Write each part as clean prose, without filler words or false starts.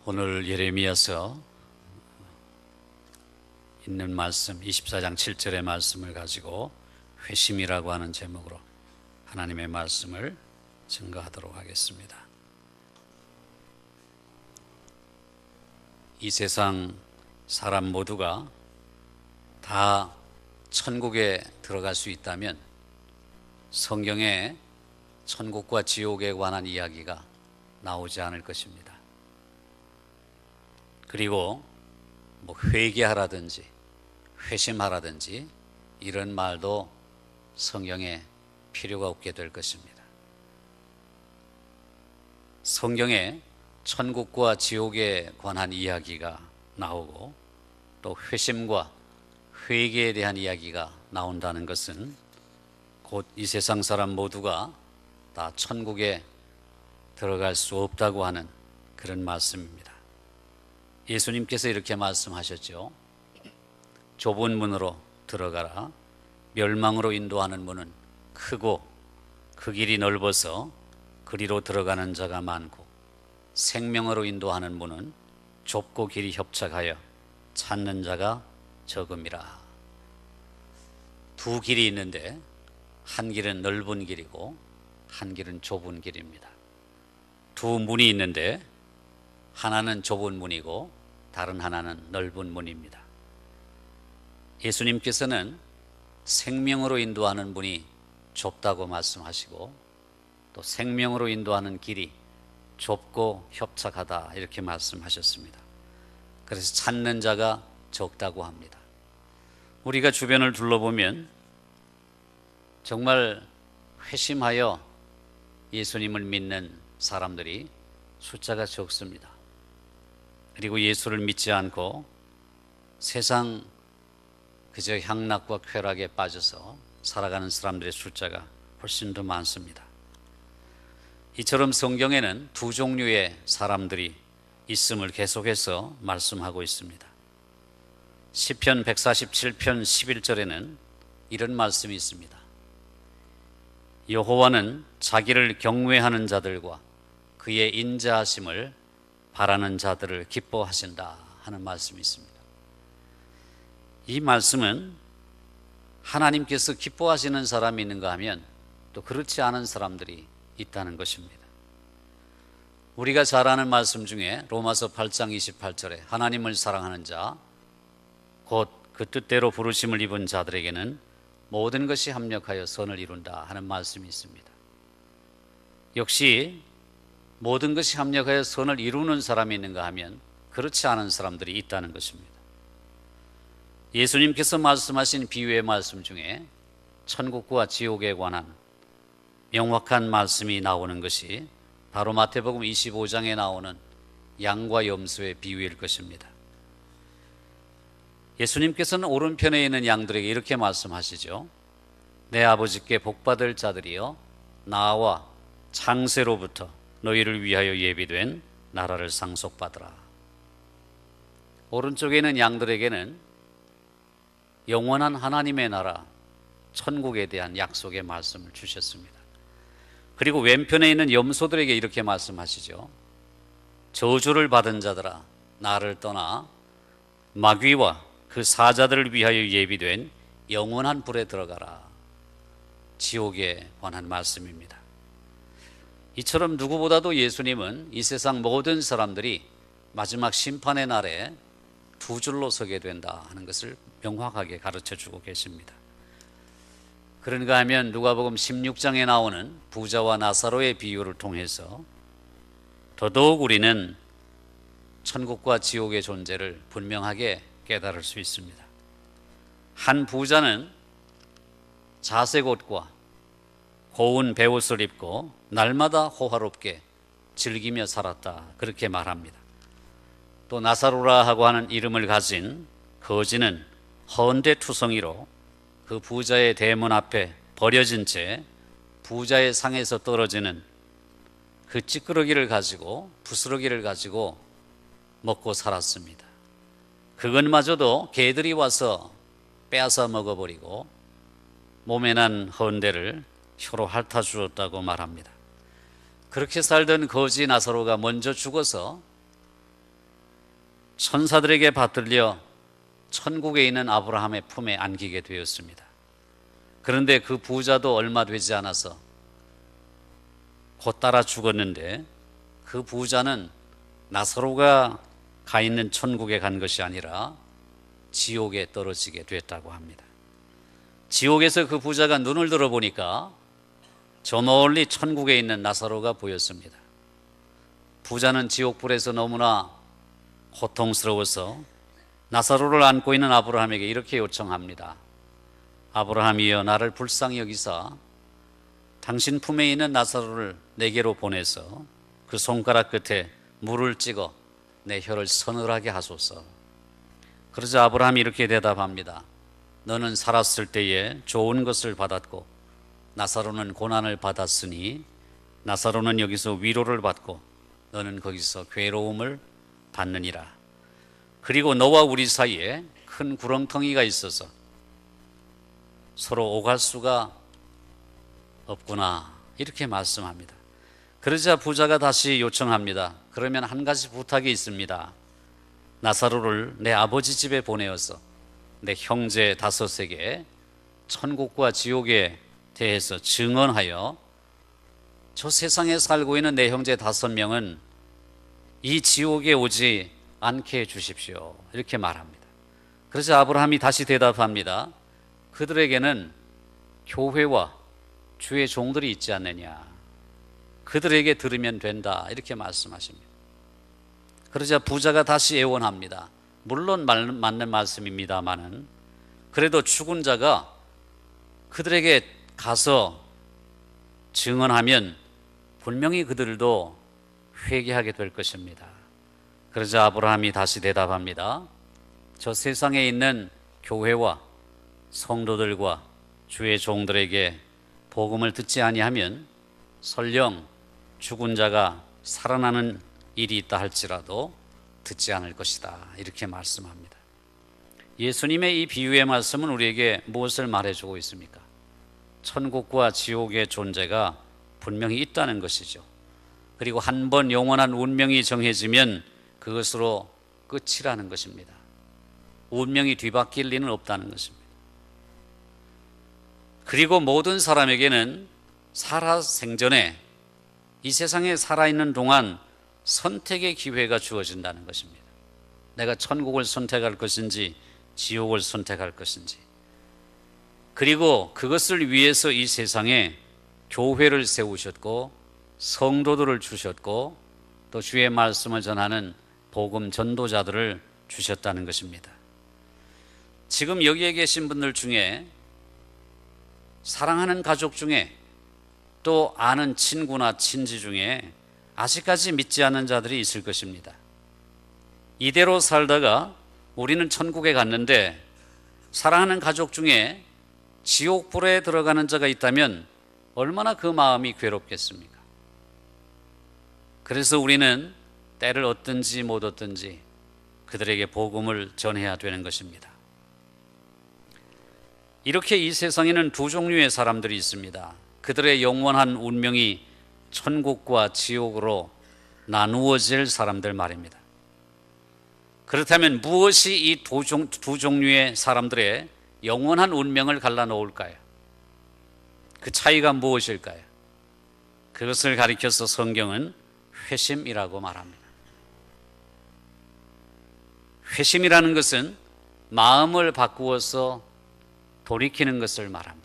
오늘 예레미야서 있는 말씀 24장 7절의 말씀을 가지고 회심이라고 하는 제목으로 하나님의 말씀을 증거하도록 하겠습니다. 이 세상 사람 모두가 다 천국에 들어갈 수 있다면 성경에 천국과 지옥에 관한 이야기가 나오지 않을 것입니다. 그리고 회개하라든지 회심하라든지 이런 말도 성경에 필요가 없게 될 것입니다. 성경에 천국과 지옥에 관한 이야기가 나오고 또 회심과 회개에 대한 이야기가 나온다는 것은 곧 이 세상 사람 모두가 다 천국에 들어갈 수 없다고 하는 그런 말씀입니다. 예수님께서 이렇게 말씀하셨죠. 좁은 문으로 들어가라. 멸망으로 인도하는 문은 크고 그 길이 넓어서 그리로 들어가는 자가 많고 생명으로 인도하는 문은 좁고 길이 협착하여 찾는 자가 적음이라. 두 길이 있는데 한 길은 넓은 길이고 한 길은 좁은 길입니다. 두 문이 있는데 하나는 좁은 문이고 다른 하나는 넓은 문입니다. 예수님께서는 생명으로 인도하는 문이 좁다고 말씀하시고 또 생명으로 인도하는 길이 좁고 협착하다 이렇게 말씀하셨습니다. 그래서 찾는 자가 적다고 합니다. 우리가 주변을 둘러보면 정말 회심하여 예수님을 믿는 사람들이 숫자가 적습니다. 그리고 예수를 믿지 않고 세상 그저 향락과 쾌락에 빠져서 살아가는 사람들의 숫자가 훨씬 더 많습니다. 이처럼 성경에는 두 종류의 사람들이 있음을 계속해서 말씀하고 있습니다. 시편 147편 11절에는 이런 말씀이 있습니다. 여호와는 자기를 경외하는 자들과 그의 인자하심을 바라는 자들을 기뻐하신다 하는 말씀이 있습니다. 이 말씀은 하나님께서 기뻐하시는 사람이 있는가 하면 또 그렇지 않은 사람들이 있다는 것입니다. 우리가 잘 아는 말씀 중에 로마서 8장 28절에 하나님을 사랑하는 자 곧 그 뜻대로 부르심을 입은 자들에게는 모든 것이 합력하여 선을 이룬다 하는 말씀이 있습니다. 역시 모든 것이 합력하여 선을 이루는 사람이 있는가 하면 그렇지 않은 사람들이 있다는 것입니다. 예수님께서 말씀하신 비유의 말씀 중에 천국과 지옥에 관한 명확한 말씀이 나오는 것이 바로 마태복음 25장에 나오는 양과 염소의 비유일 것입니다. 예수님께서는 오른편에 있는 양들에게 이렇게 말씀하시죠. 내 아버지께 복받을 자들이여 나와 창세로부터 너희를 위하여 예비된 나라를 상속받으라. 오른쪽에 있는 양들에게는 영원한 하나님의 나라 천국에 대한 약속의 말씀을 주셨습니다. 그리고 왼편에 있는 염소들에게 이렇게 말씀하시죠. 저주를 받은 자들아 나를 떠나 마귀와 그 사자들을 위하여 예비된 영원한 불에 들어가라. 지옥에 관한 말씀입니다. 이처럼 누구보다도 예수님은 이 세상 모든 사람들이 마지막 심판의 날에 두 줄로 서게 된다 하는 것을 명확하게 가르쳐주고 계십니다. 그런가 하면 누가복음 16장에 나오는 부자와 나사로의 비유를 통해서 더더욱 우리는 천국과 지옥의 존재를 분명하게 깨달을 수 있습니다. 한 부자는 자색 옷과 고운 베옷을 입고 날마다 호화롭게 즐기며 살았다 그렇게 말합니다. 또 나사로라 하고 하는 이름을 가진 거지는 헌데투성이로 그 부자의 대문 앞에 버려진 채 부자의 상에서 떨어지는 그 찌끄러기를 가지고 부스러기를 가지고 먹고 살았습니다. 그것마저도 개들이 와서 빼앗아 먹어버리고 몸에 난 헌데를 혀로 핥아주었다고 말합니다. 그렇게 살던 거지 나사로가 먼저 죽어서 천사들에게 받들려 천국에 있는 아브라함의 품에 안기게 되었습니다. 그런데 그 부자도 얼마 되지 않아서 곧 따라 죽었는데, 그 부자는 나사로가 가 있는 천국에 간 것이 아니라 지옥에 떨어지게 됐다고 합니다. 지옥에서 그 부자가 눈을 들어보니까 저 멀리 천국에 있는 나사로가 보였습니다. 부자는 지옥불에서 너무나 고통스러워서 나사로를 안고 있는 아브라함에게 이렇게 요청합니다. 아브라함이여, 나를 불쌍히 여기사 당신 품에 있는 나사로를 내게로 보내서 그 손가락 끝에 물을 찍어 내 혀를 서늘하게 하소서. 그러자 아브라함이 이렇게 대답합니다. 너는 살았을 때에 좋은 것을 받았고 나사로는 고난을 받았으니 나사로는 여기서 위로를 받고 너는 거기서 괴로움을 받느니라. 그리고 너와 우리 사이에 큰 구렁텅이가 있어서 서로 오갈 수가 없구나, 이렇게 말씀합니다. 그러자 부자가 다시 요청합니다. 그러면 한 가지 부탁이 있습니다. 나사로를 내 아버지 집에 보내어서 내 형제 5에게 천국과 지옥에 대해서 증언하여 저 세상에 살고 있는 내 형제 5명은 이 지옥에 오지 않게 해주십시오, 이렇게 말합니다. 그래서 아브라함이 다시 대답합니다. 그들에게는 교회와 주의 종들이 있지 않느냐, 그들에게 들으면 된다, 이렇게 말씀하십니다. 그러자 부자가 다시 애원합니다. 물론 맞는 말씀입니다마는 그래도 죽은 자가 그들에게 가서 증언하면 분명히 그들도 회개하게 될 것입니다. 그러자 아브라함이 다시 대답합니다. 저 세상에 있는 교회와 성도들과 주의 종들에게 복음을 듣지 아니하면 설령 죽은 자가 살아나는 일이 있다 할지라도 듣지 않을 것이다, 이렇게 말씀합니다. 예수님의 이 비유의 말씀은 우리에게 무엇을 말해주고 있습니까? 천국과 지옥의 존재가 분명히 있다는 것이죠. 그리고 한 번 영원한 운명이 정해지면 그것으로 끝이라는 것입니다. 운명이 뒤바뀔 리는 없다는 것입니다. 그리고 모든 사람에게는 살아생전에 이 세상에 살아있는 동안 선택의 기회가 주어진다는 것입니다. 내가 천국을 선택할 것인지 지옥을 선택할 것인지, 그리고 그것을 위해서 이 세상에 교회를 세우셨고 성도들을 주셨고 또 주의 말씀을 전하는 복음 전도자들을 주셨다는 것입니다. 지금 여기에 계신 분들 중에 사랑하는 가족 중에 또 아는 친구나 친지 중에 아직까지 믿지 않는 자들이 있을 것입니다. 이대로 살다가 우리는 천국에 갔는데 사랑하는 가족 중에 지옥불에 들어가는 자가 있다면 얼마나 그 마음이 괴롭겠습니까? 그래서 우리는 때를 얻든지 못 얻든지 그들에게 복음을 전해야 되는 것입니다. 이렇게 이 세상에는 두 종류의 사람들이 있습니다. 그들의 영원한 운명이 천국과 지옥으로 나누어질 사람들 말입니다. 그렇다면 무엇이 이 두 종류의 사람들의 영원한 운명을 갈라놓을까요? 그 차이가 무엇일까요? 그것을 가리켜서 성경은 회심이라고 말합니다. 회심이라는 것은 마음을 바꾸어서 돌이키는 것을 말합니다.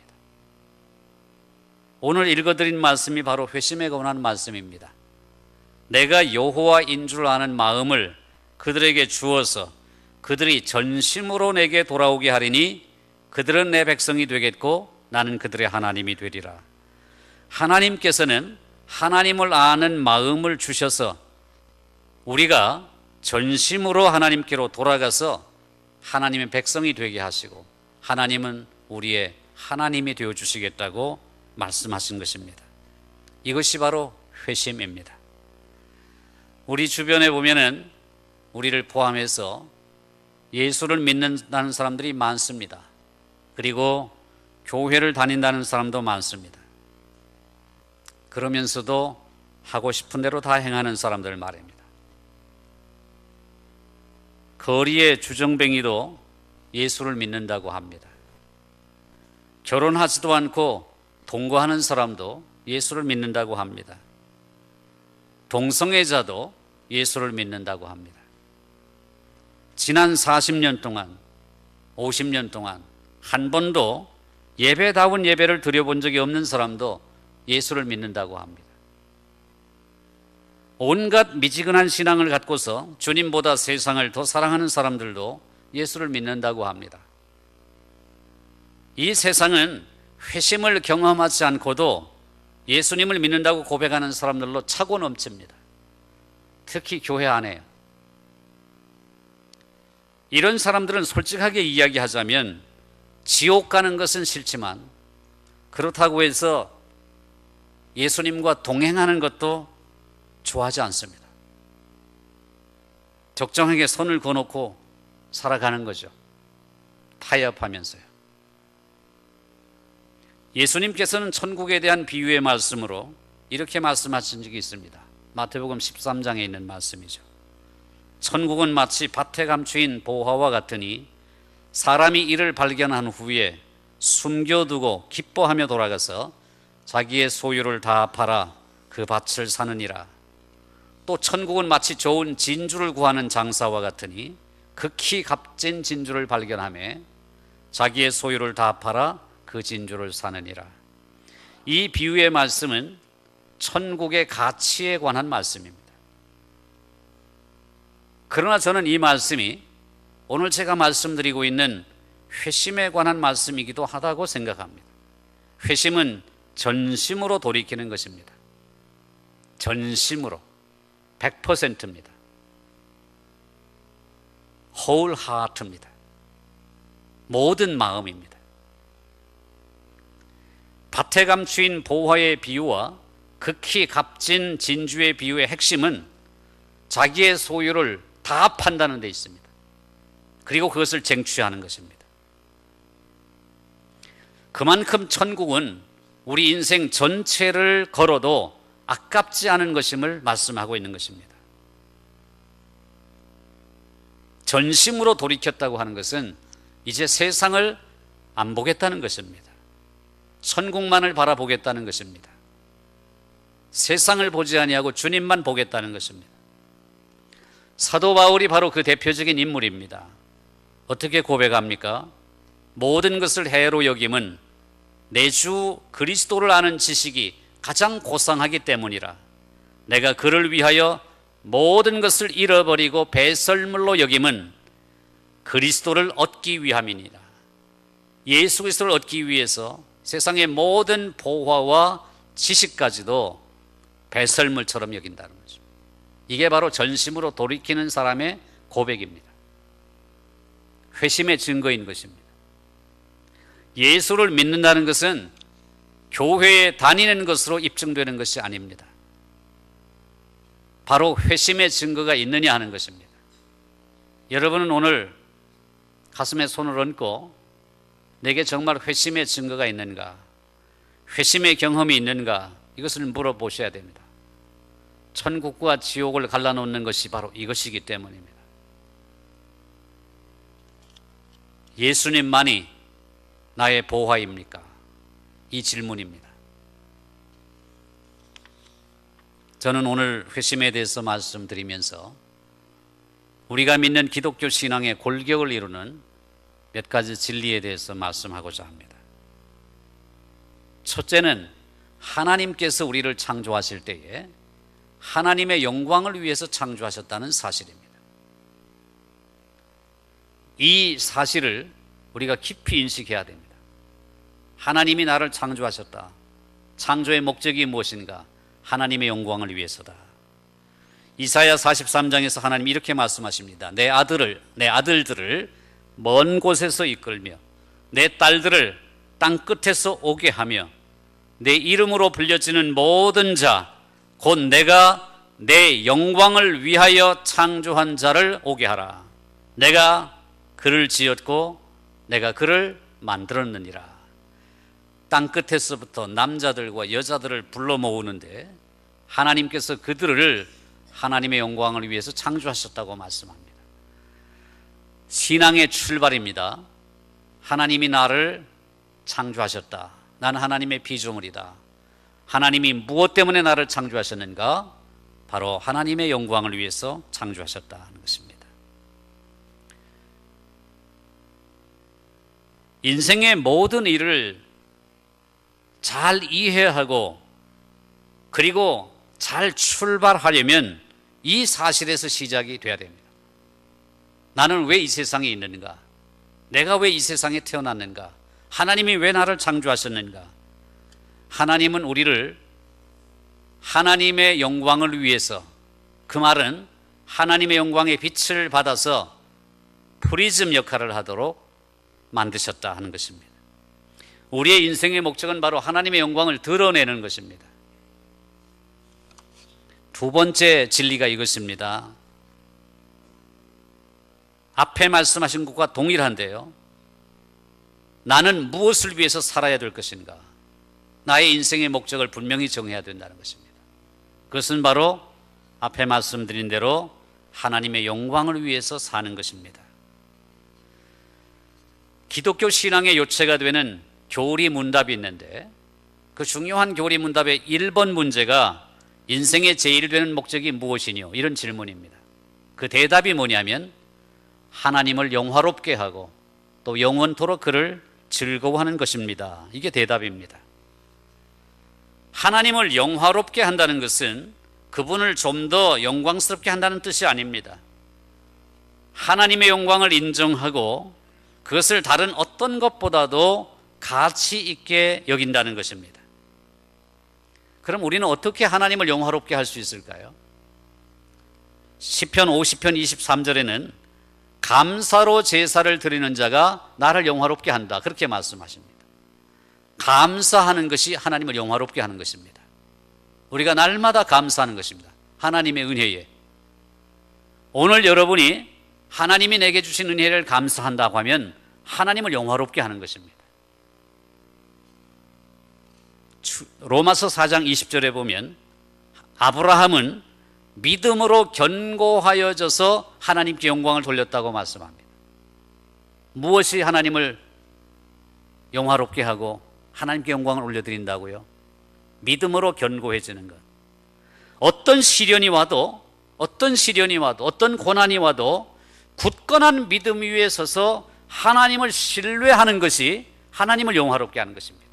오늘 읽어드린 말씀이 바로 회심에 관한 말씀입니다. 내가 여호와인 줄 아는 마음을 그들에게 주어서 그들이 전심으로 내게 돌아오게 하리니 그들은 내 백성이 되겠고 나는 그들의 하나님이 되리라. 하나님께서는 하나님을 아는 마음을 주셔서 우리가 전심으로 하나님께로 돌아가서 하나님의 백성이 되게 하시고 하나님은 우리의 하나님이 되어주시겠다고 말씀하신 것입니다. 이것이 바로 회심입니다. 우리 주변에 보면은 우리를 포함해서 예수를 믿는다는 사람들이 많습니다. 그리고 교회를 다닌다는 사람도 많습니다. 그러면서도 하고 싶은 대로 다 행하는 사람들 말입니다. 거리의 주정뱅이도 예수를 믿는다고 합니다. 결혼하지도 않고 동거하는 사람도 예수를 믿는다고 합니다. 동성애자도 예수를 믿는다고 합니다. 지난 40년 동안, 50년 동안 한 번도 예배다운 예배를 드려본 적이 없는 사람도 예수를 믿는다고 합니다. 온갖 미지근한 신앙을 갖고서 주님보다 세상을 더 사랑하는 사람들도 예수를 믿는다고 합니다. 이 세상은 회심을 경험하지 않고도 예수님을 믿는다고 고백하는 사람들로 차고 넘칩니다. 특히 교회 안에요. 이런 사람들은 솔직하게 이야기하자면 지옥 가는 것은 싫지만 그렇다고 해서 예수님과 동행하는 것도 좋아하지 않습니다. 적정하게 선을 그어놓고 살아가는 거죠. 타협하면서요. 예수님께서는 천국에 대한 비유의 말씀으로 이렇게 말씀하신 적이 있습니다. 마태복음 13장에 있는 말씀이죠. 천국은 마치 밭에 감추인 보화와 같으니 사람이 이를 발견한 후에 숨겨두고 기뻐하며 돌아가서 자기의 소유를 다 팔아 그 밭을 사느니라. 또 천국은 마치 좋은 진주를 구하는 장사와 같으니 극히 값진 진주를 발견하며 자기의 소유를 다 팔아 그 진주를 사느니라. 이 비유의 말씀은 천국의 가치에 관한 말씀입니다. 그러나 저는 이 말씀이 오늘 제가 말씀드리고 있는 회심에 관한 말씀이기도 하다고 생각합니다. 회심은 전심으로 돌이키는 것입니다. 전심으로 100%입니다. whole heart입니다. 모든 마음입니다. 밭에 감추인 보화의 비유와 극히 값진 진주의 비유의 핵심은 자기의 소유를 다 판다는 데 있습니다. 그리고 그것을 쟁취하는 것입니다. 그만큼 천국은 우리 인생 전체를 걸어도 아깝지 않은 것임을 말씀하고 있는 것입니다. 전심으로 돌이켰다고 하는 것은 이제 세상을 안 보겠다는 것입니다. 천국만을 바라보겠다는 것입니다. 세상을 보지 아니하고 주님만 보겠다는 것입니다. 사도 바울이 바로 그 대표적인 인물입니다. 어떻게 고백합니까? 모든 것을 해로 여김은 내 주 그리스도를 아는 지식이 가장 고상하기 때문이라. 내가 그를 위하여 모든 것을 잃어버리고 배설물로 여김은 그리스도를 얻기 위함이니라. 예수 그리스도를 얻기 위해서 세상의 모든 보화와 지식까지도 배설물처럼 여긴다는 거죠. 이게 바로 전심으로 돌이키는 사람의 고백입니다. 회심의 증거인 것입니다. 예수를 믿는다는 것은 교회에 다니는 것으로 입증되는 것이 아닙니다. 바로 회심의 증거가 있느냐 하는 것입니다. 여러분은 오늘 가슴에 손을 얹고 내게 정말 회심의 증거가 있는가, 회심의 경험이 있는가, 이것을 물어보셔야 됩니다. 천국과 지옥을 갈라놓는 것이 바로 이것이기 때문입니다. 예수님만이 나의 보화입니까? 이 질문입니다. 저는 오늘 회심에 대해서 말씀드리면서 우리가 믿는 기독교 신앙의 골격을 이루는 몇 가지 진리에 대해서 말씀하고자 합니다. 첫째는 하나님께서 우리를 창조하실 때에 하나님의 영광을 위해서 창조하셨다는 사실입니다. 이 사실을 우리가 깊이 인식해야 됩니다. 하나님이 나를 창조하셨다. 창조의 목적이 무엇인가? 하나님의 영광을 위해서다. 이사야 43장에서 하나님이 이렇게 말씀하십니다. 내 아들들을 먼 곳에서 이끌며 내 딸들을 땅 끝에서 오게 하며 내 이름으로 불려지는 모든 자, 곧 내가 내 영광을 위하여 창조한 자를 오게 하라. 내가 그를 지었고 내가 그를 만들었느니라. 땅 끝에서부터 남자들과 여자들을 불러 모으는데 하나님께서 그들을 하나님의 영광을 위해서 창조하셨다고 말씀합니다. 신앙의 출발입니다. 하나님이 나를 창조하셨다. 나는 하나님의 피조물이다. 하나님이 무엇 때문에 나를 창조하셨는가? 바로 하나님의 영광을 위해서 창조하셨다는 것입니다. 인생의 모든 일을 잘 이해하고 그리고 잘 출발하려면 이 사실에서 시작이 돼야 됩니다. 나는 왜 이 세상에 있는가? 내가 왜 이 세상에 태어났는가? 하나님이 왜 나를 창조하셨는가? 하나님은 우리를 하나님의 영광을 위해서, 그 말은 하나님의 영광의 빛을 받아서 프리즘 역할을 하도록 만드셨다 하는 것입니다. 우리의 인생의 목적은 바로 하나님의 영광을 드러내는 것입니다. 두 번째 진리가 이것입니다. 앞에 말씀하신 것과 동일한데요. 나는 무엇을 위해서 살아야 될 것인가? 나의 인생의 목적을 분명히 정해야 된다는 것입니다. 그것은 바로 앞에 말씀드린 대로 하나님의 영광을 위해서 사는 것입니다. 기독교 신앙의 요체가 되는 교리 문답이 있는데 그 중요한 교리 문답의 1번 문제가 인생의 제일 되는 목적이 무엇이뇨? 이런 질문입니다. 그 대답이 뭐냐면 하나님을 영화롭게 하고 또 영원토록 그를 즐거워하는 것입니다. 이게 대답입니다. 하나님을 영화롭게 한다는 것은 그분을 좀 더 영광스럽게 한다는 뜻이 아닙니다. 하나님의 영광을 인정하고 그것을 다른 어떤 것보다도 가치 있게 여긴다는 것입니다. 그럼 우리는 어떻게 하나님을 영화롭게 할 수 있을까요? 시편 50편 23절에는 감사로 제사를 드리는 자가 나를 영화롭게 한다, 그렇게 말씀하십니다. 감사하는 것이 하나님을 영화롭게 하는 것입니다. 우리가 날마다 감사하는 것입니다. 하나님의 은혜에. 오늘 여러분이 하나님이 내게 주신 은혜를 감사한다고 하면 하나님을 영화롭게 하는 것입니다. 로마서 4장 20절에 보면 아브라함은 믿음으로 견고하여져서 하나님께 영광을 돌렸다고 말씀합니다. 무엇이 하나님을 영화롭게 하고 하나님께 영광을 올려드린다고요? 믿음으로 견고해지는 것. 어떤 시련이 와도 어떤 고난이 와도 굳건한 믿음 위에 서서 하나님을 신뢰하는 것이 하나님을 영화롭게 하는 것입니다.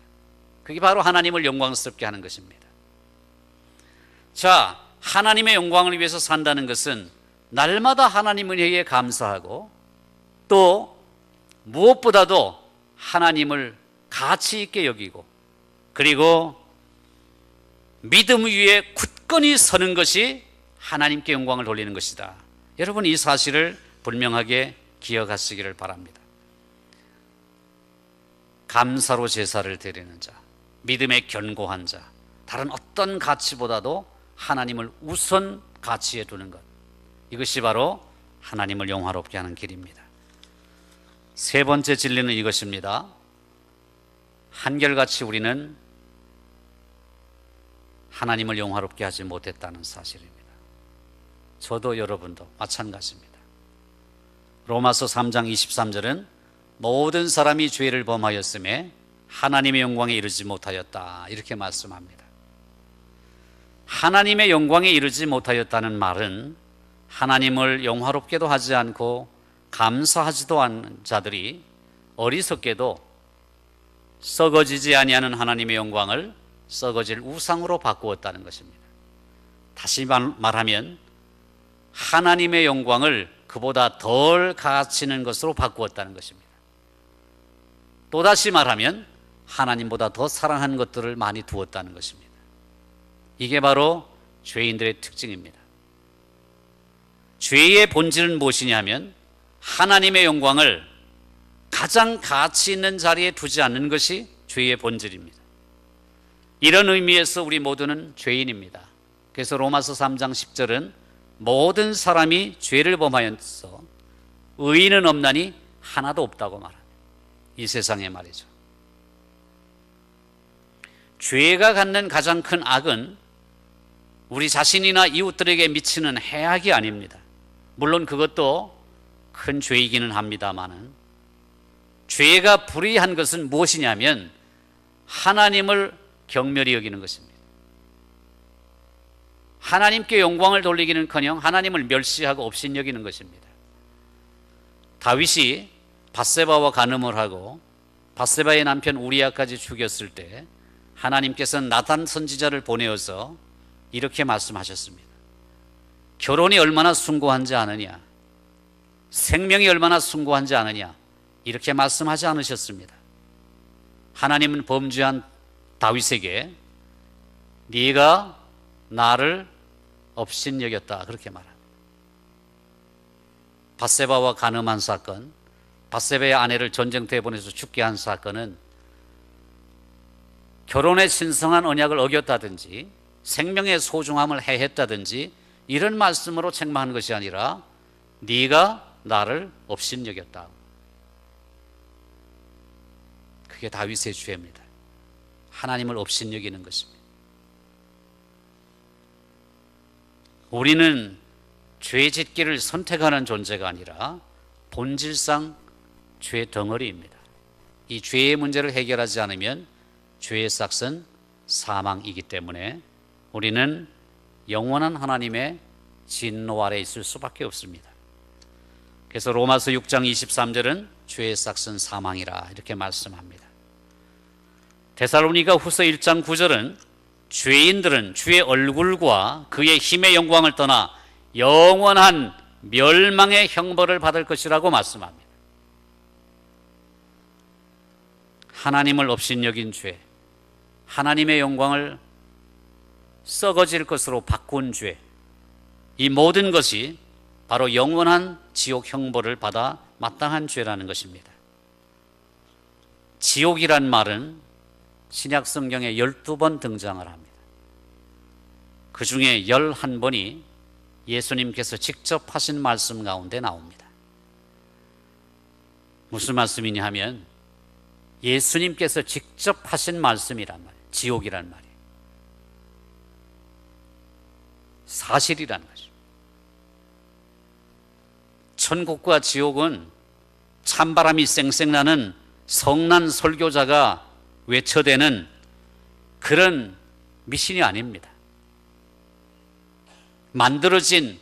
그게 바로 하나님을 영광스럽게 하는 것입니다. 자, 하나님의 영광을 위해서 산다는 것은 날마다 하나님 은혜에 감사하고 또 무엇보다도 하나님을 가치 있게 여기고 그리고 믿음 위에 굳건히 서는 것이 하나님께 영광을 돌리는 것이다. 여러분, 이 사실을 분명하게 기억하시기를 바랍니다. 감사로 제사를 드리는 자, 믿음에 견고한 자, 다른 어떤 가치보다도 하나님을 우선 가치에 두는 것, 이것이 바로 하나님을 영화롭게 하는 길입니다. 세 번째 진리는 이것입니다. 한결같이 우리는 하나님을 영화롭게 하지 못했다는 사실입니다. 저도 여러분도 마찬가지입니다. 로마서 3장 23절은 모든 사람이 죄를 범하였음에 하나님의 영광에 이르지 못하였다, 이렇게 말씀합니다. 하나님의 영광에 이르지 못하였다는 말은 하나님을 영화롭게도 하지 않고 감사하지도 않는 자들이 어리석게도 썩어지지 아니하는 하나님의 영광을 썩어질 우상으로 바꾸었다는 것입니다. 다시 말하면 하나님의 영광을 그보다 덜 가치 있는 것으로 바꾸었다는 것입니다. 또다시 말하면 하나님보다 더 사랑하는 것들을 많이 두었다는 것입니다. 이게 바로 죄인들의 특징입니다. 죄의 본질은 무엇이냐면 하나님의 영광을 가장 가치 있는 자리에 두지 않는 것이 죄의 본질입니다. 이런 의미에서 우리 모두는 죄인입니다. 그래서 로마서 3장 10절은 모든 사람이 죄를 범하여서 의인은 없나니 하나도 없다고 말합니다. 이 세상에 말이죠. 죄가 갖는 가장 큰 악은 우리 자신이나 이웃들에게 미치는 해악이 아닙니다. 물론 그것도 큰 죄이기는 합니다마는 죄가 불의한 것은 무엇이냐면 하나님을 경멸히 여기는 것입니다. 하나님께 영광을 돌리기는커녕 하나님을 멸시하고 업신여기는 것입니다. 다윗이 밧세바와 간음을 하고 밧세바의 남편 우리아까지 죽였을 때 하나님께서는 나단 선지자를 보내어서 이렇게 말씀하셨습니다. 결혼이 얼마나 숭고한지 아느냐, 생명이 얼마나 숭고한지 아느냐, 이렇게 말씀하지 않으셨습니다. 하나님은 범죄한 다윗에게 네가 나를 업신여겼다, 그렇게 말합니다. 밧세바와 간음한 사건, 밧세바의 아내를 전쟁터에 보내서 죽게 한 사건은 결혼의 신성한 언약을 어겼다든지 생명의 소중함을 해했다든지 이런 말씀으로 책망한 것이 아니라 네가 나를 업신여겼다. 그게 다윗의 죄입니다. 하나님을 업신여기는 것입니다. 우리는 죄 짓기를 선택하는 존재가 아니라 본질상 죄 덩어리입니다. 이 죄의 문제를 해결하지 않으면 죄의 싹은 사망이기 때문에 우리는 영원한 하나님의 진노 아래 있을 수밖에 없습니다. 그래서 로마서 6장 23절은 죄의 싹은 사망이라 이렇게 말씀합니다. 데살로니가 후서 1장 9절은 죄인들은 주의 얼굴과 그의 힘의 영광을 떠나 영원한 멸망의 형벌을 받을 것이라고 말씀합니다. 하나님을 업신여긴 죄, 하나님의 영광을 썩어질 것으로 바꾼 죄, 이 모든 것이 바로 영원한 지옥 형벌을 받아 마땅한 죄라는 것입니다. 지옥이란 말은 신약 성경에 12번 등장을 합니다. 그 중에 11번이 예수님께서 직접 하신 말씀 가운데 나옵니다. 무슨 말씀이냐 하면 예수님께서 직접 하신 말씀이란 말이에요. 지옥이란 말이에요. 사실이란 것이죠. 천국과 지옥은 찬바람이 쌩쌩 나는 성난 설교자가 외쳐대는 그런 미신이 아닙니다. 만들어진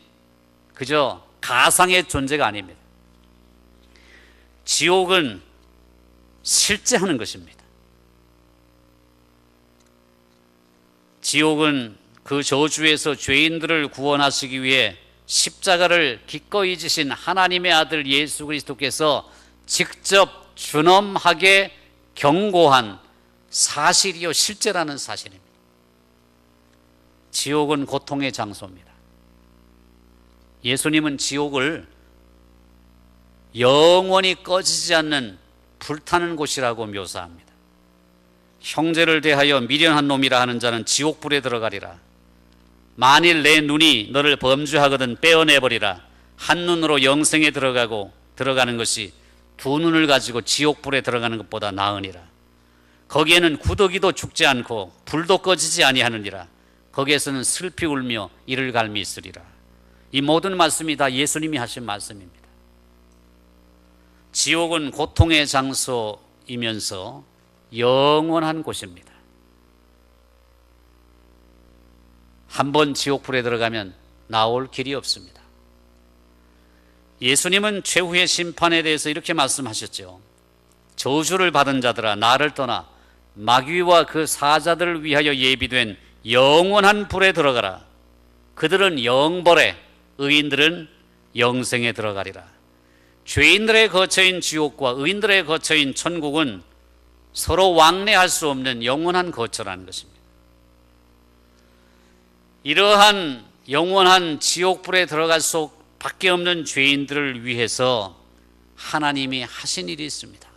그저 가상의 존재가 아닙니다. 지옥은 실제 하는 것입니다. 지옥은 그 저주에서 죄인들을 구원하시기 위해 십자가를 기꺼이 지신 하나님의 아들 예수 그리스도께서 직접 준엄하게 경고한 사실이요 실제라는 사실입니다. 지옥은 고통의 장소입니다. 예수님은 지옥을 영원히 꺼지지 않는 불타는 곳이라고 묘사합니다. 형제를 대하여 미련한 놈이라 하는 자는 지옥불에 들어가리라. 만일 내 눈이 너를 범죄하거든 빼어내버리라. 한 눈으로 영생에 들어가는 것이 두 눈을 가지고 지옥불에 들어가는 것보다 나으니라. 거기에는 구더기도 죽지 않고 불도 꺼지지 아니하느니라. 거기에서는 슬피 울며 이를 갈미 있으리라. 이 모든 말씀이 다 예수님이 하신 말씀입니다. 지옥은 고통의 장소이면서 영원한 곳입니다. 한번 지옥불에 들어가면 나올 길이 없습니다. 예수님은 최후의 심판에 대해서 이렇게 말씀하셨죠. 저주를 받은 자들아 나를 떠나 마귀와 그 사자들을 위하여 예비된 영원한 불에 들어가라. 그들은 영벌에, 의인들은 영생에 들어가리라. 죄인들의 거처인 지옥과 의인들의 거처인 천국은 서로 왕래할 수 없는 영원한 거처라는 것입니다. 이러한 영원한 지옥불에 들어갈 수밖에 없는 죄인들을 위해서 하나님이 하신 일이 있습니다.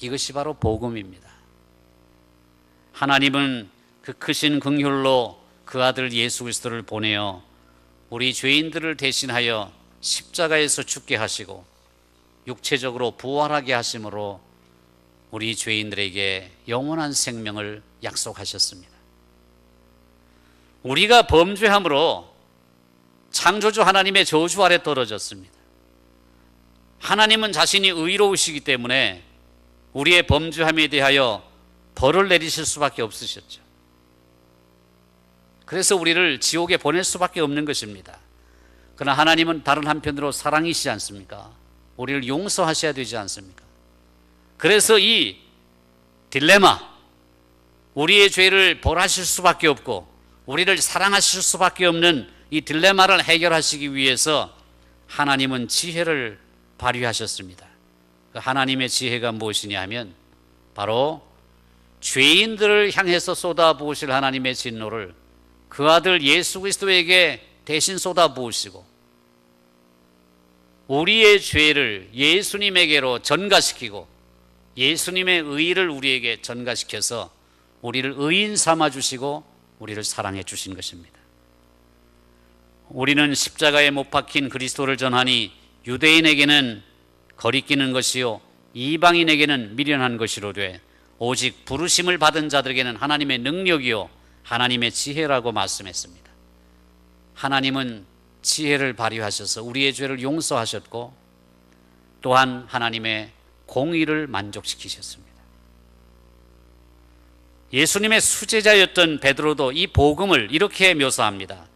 이것이 바로 복음입니다. 하나님은 그 크신 긍휼로 그 아들 예수 그리스도를 보내어 우리 죄인들을 대신하여 십자가에서 죽게 하시고 육체적으로 부활하게 하심으로 우리 죄인들에게 영원한 생명을 약속하셨습니다. 우리가 범죄함으로 창조주 하나님의 저주 아래 떨어졌습니다. 하나님은 자신이 의로우시기 때문에 우리의 범죄함에 대하여 벌을 내리실 수밖에 없으셨죠. 그래서 우리를 지옥에 보낼 수밖에 없는 것입니다. 그러나 하나님은 다른 한편으로 사랑이시지 않습니까? 우리를 용서하셔야 되지 않습니까? 그래서 이 딜레마, 우리의 죄를 벌하실 수밖에 없고 우리를 사랑하실 수밖에 없는 이 딜레마를 해결하시기 위해서 하나님은 지혜를 발휘하셨습니다. 그 하나님의 지혜가 무엇이냐 하면 바로 죄인들을 향해서 쏟아부으실 하나님의 진노를 그 아들 예수 그리스도에게 대신 쏟아부으시고 우리의 죄를 예수님에게로 전가시키고 예수님의 의를 우리에게 전가시켜서 우리를 의인 삼아 주시고 우리를 사랑해 주신 것입니다. 우리는 십자가에 못 박힌 그리스도를 전하니 유대인에게는 거리끼는 것이요 이방인에게는 미련한 것이로되 오직 부르심을 받은 자들에게는 하나님의 능력이요 하나님의 지혜라고 말씀했습니다. 하나님은 지혜를 발휘하셔서 우리의 죄를 용서하셨고 또한 하나님의 공의를 만족시키셨습니다. 예수님의 수제자였던 베드로도 이 복음을 이렇게 묘사합니다.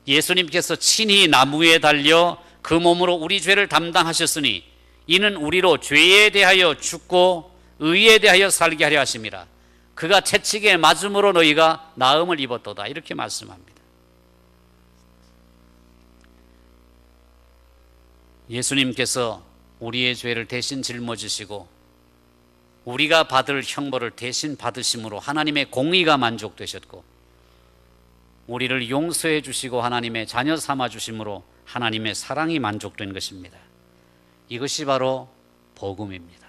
예수님께서 친히 나무에 달려 그 몸으로 우리 죄를 담당하셨으니 이는 우리로 죄에 대하여 죽고 의에 대하여 살게 하려 하심이라. 그가 채찍에 맞음으로 너희가 나음을 입었도다. 이렇게 말씀합니다. 예수님께서 우리의 죄를 대신 짊어지시고 우리가 받을 형벌을 대신 받으심으로 하나님의 공의가 만족되셨고 우리를 용서해 주시고 하나님의 자녀 삼아 주심으로 하나님의 사랑이 만족된 것입니다. 이것이 바로 복음입니다.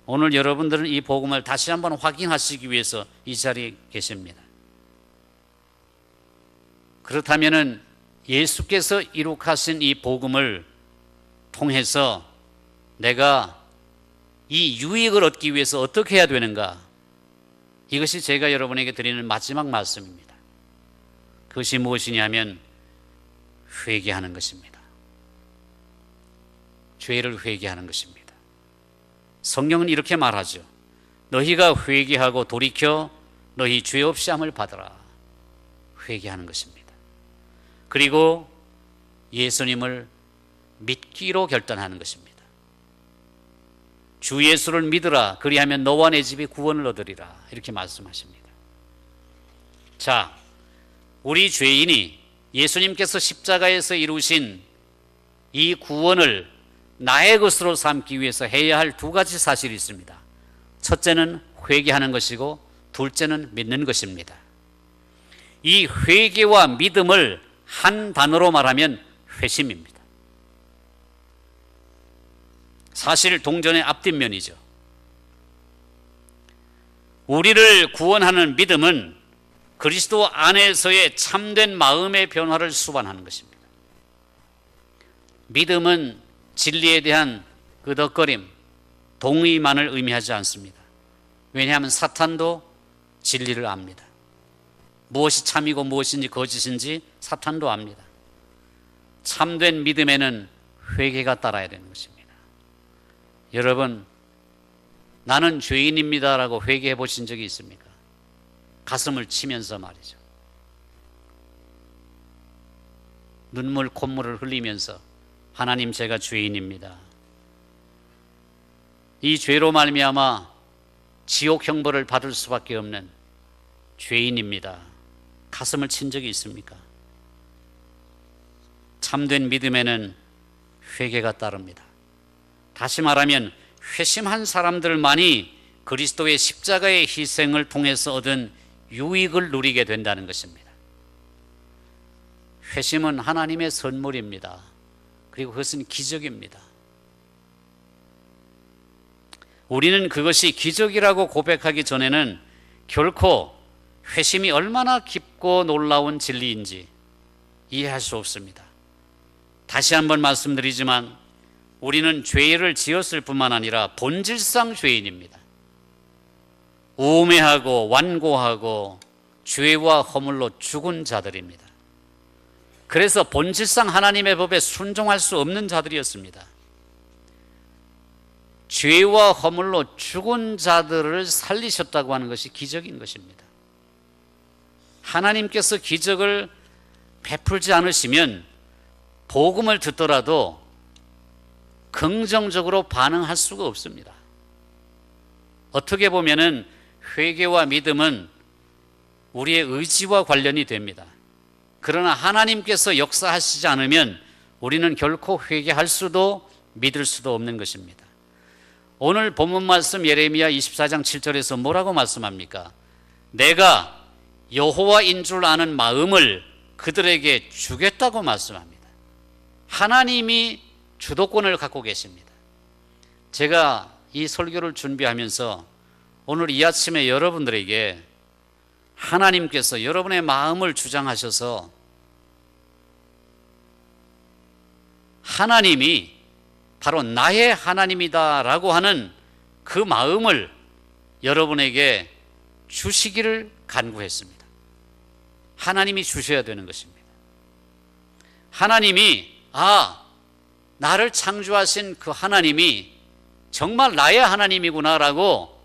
오늘 여러분들은 이 복음을 다시 한번 확인하시기 위해서 이 자리에 계십니다. 그렇다면 예수께서 이룩하신 이 복음을 통해서 내가 이 유익을 얻기 위해서 어떻게 해야 되는가? 이것이 제가 여러분에게 드리는 마지막 말씀입니다. 그것이 무엇이냐면 회개하는 것입니다. 죄를 회개하는 것입니다. 성경은 이렇게 말하죠. 너희가 회개하고 돌이켜 너희 죄 없이 함을 받으라. 회개하는 것입니다. 그리고 예수님을 믿기로 결단하는 것입니다. 주 예수를 믿으라. 그리하면 너와 내 집이 구원을 얻으리라. 이렇게 말씀하십니다. 자, 우리 죄인이 예수님께서 십자가에서 이루신 이 구원을 나의 것으로 삼기 위해서 해야 할 두 가지 사실이 있습니다. 첫째는 회개하는 것이고 둘째는 믿는 것입니다. 이 회개와 믿음을 한 단어로 말하면 회심입니다. 사실 동전의 앞뒷면이죠. 우리를 구원하는 믿음은 그리스도 안에서의 참된 마음의 변화를 수반하는 것입니다. 믿음은 진리에 대한 끄덕거림, 동의만을 의미하지 않습니다. 왜냐하면 사탄도 진리를 압니다. 무엇이 참이고 무엇인지 거짓인지 사탄도 압니다. 참된 믿음에는 회개가 따라야 되는 것입니다. 여러분, 나는 죄인입니다라고 회개해 보신 적이 있습니까? 가슴을 치면서 말이죠. 눈물 콧물을 흘리면서 하나님, 제가 죄인입니다. 이 죄로 말미암아 지옥 형벌을 받을 수밖에 없는 죄인입니다. 가슴을 친 적이 있습니까? 참된 믿음에는 회개가 따릅니다. 다시 말하면 회심한 사람들만이 그리스도의 십자가의 희생을 통해서 얻은 유익을 누리게 된다는 것입니다. 회심은 하나님의 선물입니다. 그리고 그것은 기적입니다. 우리는 그것이 기적이라고 고백하기 전에는 결코 회심이 얼마나 깊고 놀라운 진리인지 이해할 수 없습니다. 다시 한번 말씀드리지만 우리는 죄를 지었을 뿐만 아니라 본질상 죄인입니다. 우매하고 완고하고 죄와 허물로 죽은 자들입니다. 그래서 본질상 하나님의 법에 순종할 수 없는 자들이었습니다. 죄와 허물로 죽은 자들을 살리셨다고 하는 것이 기적인 것입니다. 하나님께서 기적을 베풀지 않으시면 복음을 듣더라도 긍정적으로 반응할 수가 없습니다. 어떻게 보면은 회개와 믿음은 우리의 의지와 관련이 됩니다. 그러나 하나님께서 역사하시지 않으면 우리는 결코 회개할 수도 믿을 수도 없는 것입니다. 오늘 본문 말씀 예레미야 24장 7절에서 뭐라고 말씀합니까? 내가 여호와인 줄 아는 마음을 그들에게 주겠다고 말씀합니다. 하나님이 주도권을 갖고 계십니다. 제가 이 설교를 준비하면서 오늘 이 아침에 여러분들에게 하나님께서 여러분의 마음을 주장하셔서 하나님이 바로 나의 하나님이다라고 하는 그 마음을 여러분에게 주시기를 간구했습니다. 하나님이 주셔야 되는 것입니다. 하나님이 나를 창조하신 그 하나님이 정말 나의 하나님이구나라고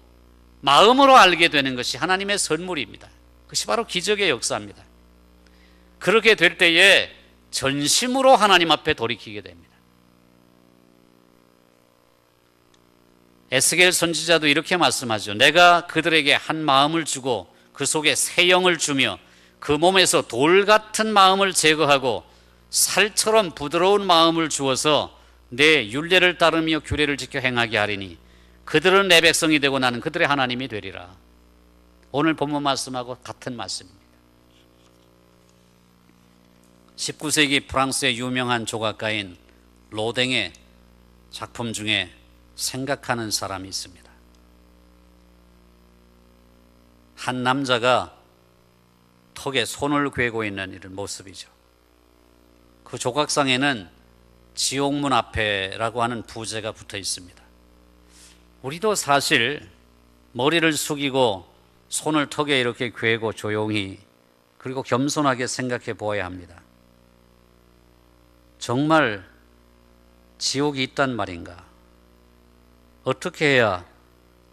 마음으로 알게 되는 것이 하나님의 선물입니다. 그것이 바로 기적의 역사입니다. 그렇게 될 때에 전심으로 하나님 앞에 돌이키게 됩니다. 에스겔 선지자도 이렇게 말씀하죠. 내가 그들에게 한 마음을 주고 그 속에 새 영을 주며 그 몸에서 돌 같은 마음을 제거하고 살처럼 부드러운 마음을 주어서 내 율례를 따르며 규례를 지켜 행하게 하리니 그들은 내 백성이 되고 나는 그들의 하나님이 되리라. 오늘 본문 말씀하고 같은 말씀입니다. 19세기 프랑스의 유명한 조각가인 로댕의 작품 중에 생각하는 사람이 있습니다. 한 남자가 턱에 손을 괴고 있는 이런 모습이죠. 그 조각상에는 지옥문 앞에라고 하는 부제가 붙어 있습니다. 우리도 사실 머리를 숙이고 손을 턱에 이렇게 괴고 조용히 그리고 겸손하게 생각해 보아야 합니다. 정말 지옥이 있단 말인가? 어떻게 해야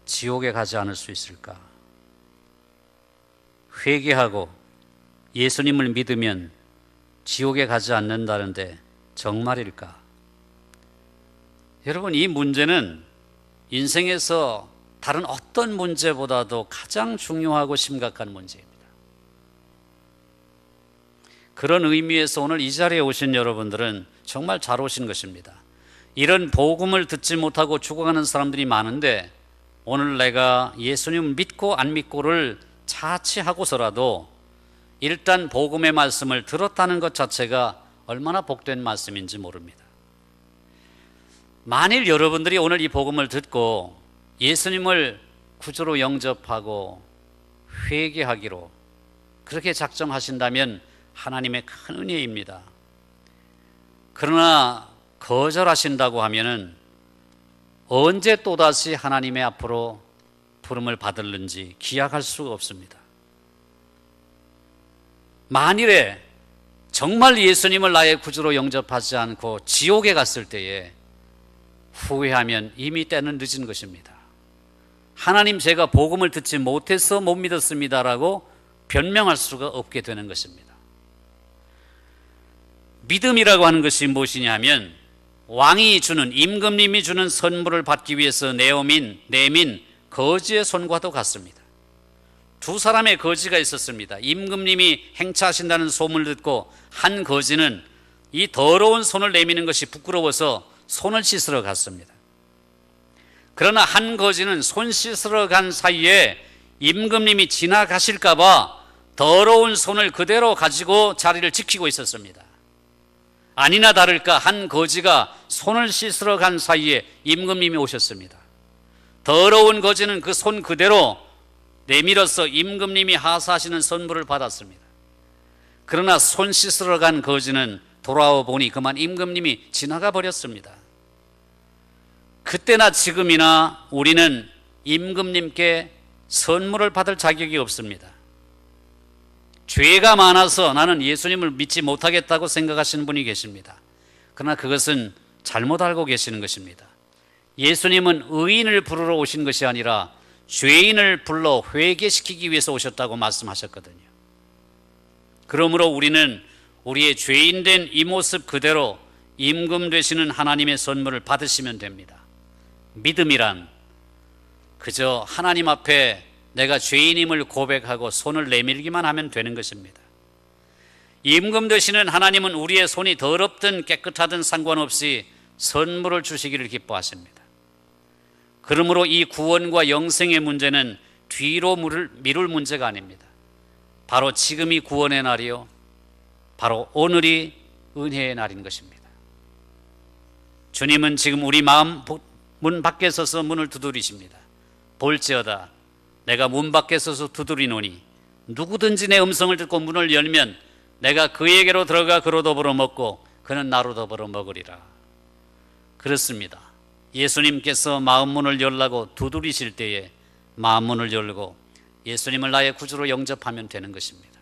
지옥에 가지 않을 수 있을까? 회개하고 예수님을 믿으면 지옥에 가지 않는다는데 정말일까? 여러분, 이 문제는 인생에서 다른 어떤 문제보다도 가장 중요하고 심각한 문제입니다. 그런 의미에서 오늘 이 자리에 오신 여러분들은 정말 잘 오신 것입니다. 이런 복음을 듣지 못하고 죽어가는 사람들이 많은데 오늘 내가 예수님을 믿고 안 믿고를 차치하고서라도 일단 복음의 말씀을 들었다는 것 자체가 얼마나 복된 말씀인지 모릅니다. 만일 여러분들이 오늘 이 복음을 듣고 예수님을 구주로 영접하고 회개하기로 그렇게 작정하신다면 하나님의 큰 은혜입니다. 그러나 거절하신다고 하면은 언제 또다시 하나님의 앞으로 부름을 받을는지 기약할 수가 없습니다. 만일에 정말 예수님을 나의 구주로 영접하지 않고 지옥에 갔을 때에 후회하면 이미 때는 늦은 것입니다. 하나님, 제가 복음을 듣지 못해서 못 믿었습니다라고 변명할 수가 없게 되는 것입니다. 믿음이라고 하는 것이 무엇이냐 하면 왕이 주는, 임금님이 주는 선물을 받기 위해서 내민 거지의 손과도 같습니다. 두 사람의 거지가 있었습니다. 임금님이 행차하신다는 소문을 듣고 한 거지는 이 더러운 손을 내미는 것이 부끄러워서 손을 씻으러 갔습니다. 그러나 한 거지는 손 씻으러 간 사이에 임금님이 지나가실까 봐 더러운 손을 그대로 가지고 자리를 지키고 있었습니다. 아니나 다를까 한 거지가 손을 씻으러 간 사이에 임금님이 오셨습니다. 더러운 거지는 그 손 그대로 내밀어서 임금님이 하사하시는 선물을 받았습니다. 그러나 손 씻으러 간 거지는 돌아와 보니 그만 임금님이 지나가 버렸습니다. 그때나 지금이나 우리는 임금님께 선물을 받을 자격이 없습니다. 죄가 많아서 나는 예수님을 믿지 못하겠다고 생각하시는 분이 계십니다. 그러나 그것은 잘못 알고 계시는 것입니다. 예수님은 의인을 부르러 오신 것이 아니라 죄인을 불러 회개시키기 위해서 오셨다고 말씀하셨거든요. 그러므로 우리는 우리의 죄인된 이 모습 그대로 임금 되시는 하나님의 선물을 받으시면 됩니다. 믿음이란 그저 하나님 앞에 내가 죄인임을 고백하고 손을 내밀기만 하면 되는 것입니다. 임금 되시는 하나님은 우리의 손이 더럽든 깨끗하든 상관없이 선물을 주시기를 기뻐하십니다. 그러므로 이 구원과 영생의 문제는 뒤로 미룰 문제가 아닙니다. 바로 지금이 구원의 날이요, 바로 오늘이 은혜의 날인 것입니다. 주님은 지금 우리 마음 문 밖에 서서 문을 두드리십니다. 볼지어다 내가 문 밖에 서서 두드리노니 누구든지 내 음성을 듣고 문을 열면 내가 그에게로 들어가 그로 더불어 먹고 그는 나로 더불어 먹으리라. 그렇습니다. 예수님께서 마음 문을 열라고 두드리실 때에 마음 문을 열고 예수님을 나의 구주로 영접하면 되는 것입니다.